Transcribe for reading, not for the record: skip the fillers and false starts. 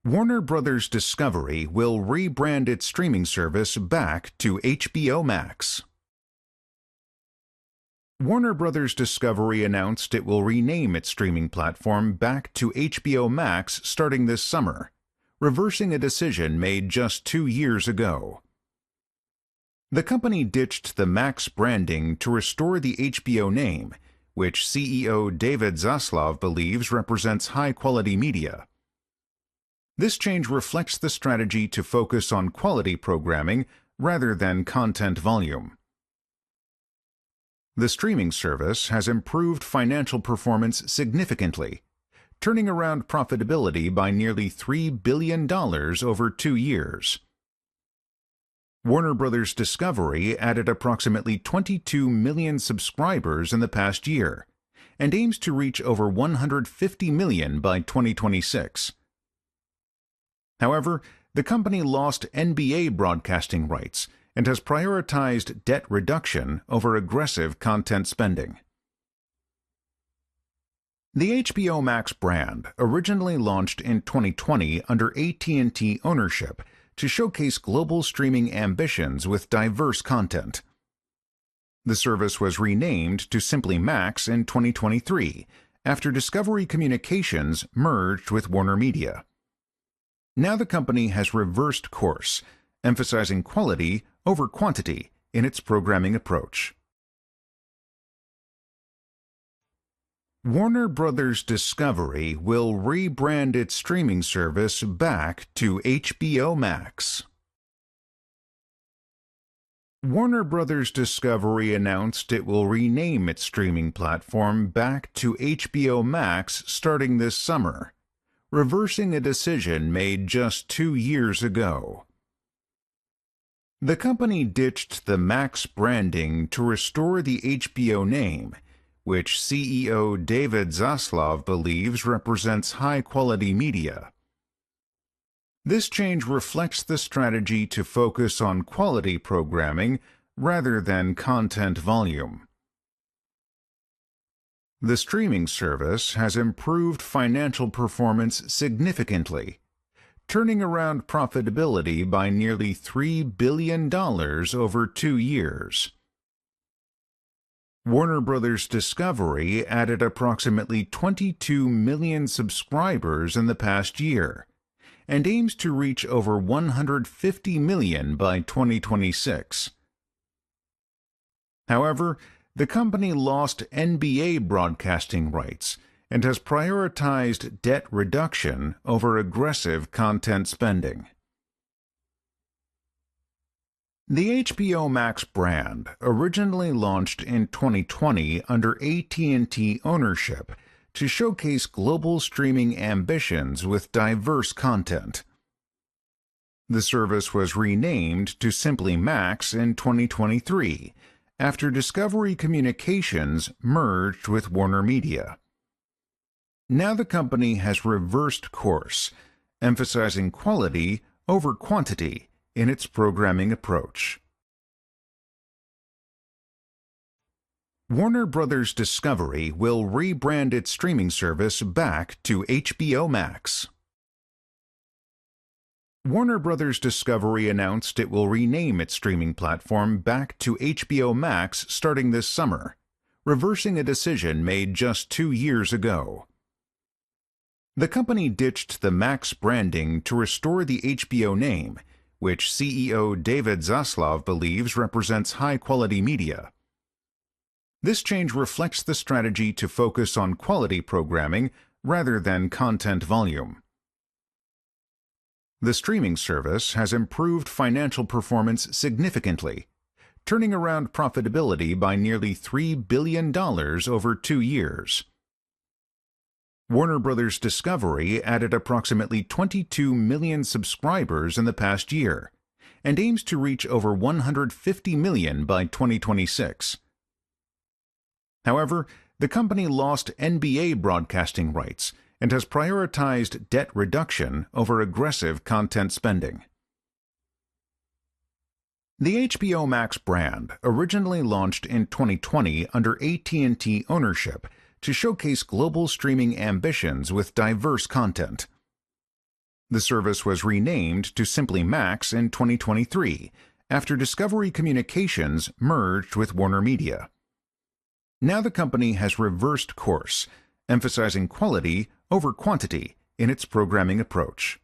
Warner Bros. Discovery will rebrand its streaming service back to HBO Max. Warner Bros. Discovery announced it will rename its streaming platform back to HBO Max starting this summer, reversing a decision made just 2 years ago. The company ditched the Max branding to restore the HBO name, which CEO David Zaslav believes represents high-quality media. This change reflects the strategy to focus on quality programming rather than content volume. The streaming service has improved financial performance significantly, turning around profitability by nearly $3 billion over 2 years. Warner Bros. Discovery added approximately 22 million subscribers in the past year and aims to reach over 150 million by 2026. However, the company lost NBA broadcasting rights and has prioritized debt reduction over aggressive content spending. The HBO Max brand originally launched in 2020 under AT&T ownership to showcase global streaming ambitions with diverse content. The service was renamed to simply Max in 2023 after Discovery Communications merged with Warner Media. Now the company has reversed course, emphasizing quality over quantity in its programming approach. Warner Bros. Discovery will rebrand its streaming service back to HBO Max. Warner Bros. Discovery announced it will rename its streaming platform back to HBO Max starting this summer, reversing a decision made just 2 years ago. The company ditched the Max branding to restore the HBO name, which CEO David Zaslav believes represents high-quality media. This change reflects the strategy to focus on quality programming rather than content volume. The streaming service has improved financial performance significantly, turning around profitability by nearly $3 billion over 2 years. Warner Bros. Discovery added approximately 22 million subscribers in the past year and aims to reach over 150 million by 2026. However, the company lost NBA broadcasting rights and has prioritized debt reduction over aggressive content spending. The HBO Max brand originally launched in 2020 under AT&T ownership to showcase global streaming ambitions with diverse content. The service was renamed to simply Max in 2023 after Discovery Communications merged with Warner Media. Now the company has reversed course, emphasizing quality over quantity in its programming approach. Warner Bros. Discovery will rebrand its streaming service back to HBO Max. Warner Bros. Discovery announced it will rename its streaming platform back to HBO Max starting this summer, reversing a decision made just 2 years ago. The company ditched the Max branding to restore the HBO name, which CEO David Zaslav believes represents high-quality media. This change reflects the strategy to focus on quality programming rather than content volume. The streaming service has improved financial performance significantly, turning around profitability by nearly $3 billion over 2 years. Warner Bros. Discovery added approximately 22 million subscribers in the past year and aims to reach over 150 million by 2026. However, the company lost NBA broadcasting rights and has prioritized debt reduction over aggressive content spending. The HBO Max brand originally launched in 2020 under AT&T ownership to showcase global streaming ambitions with diverse content. The service was renamed to simply Max in 2023 after Discovery Communications merged with Warner Media. Now the company has reversed course, emphasizing quality over quantity in its programming approach.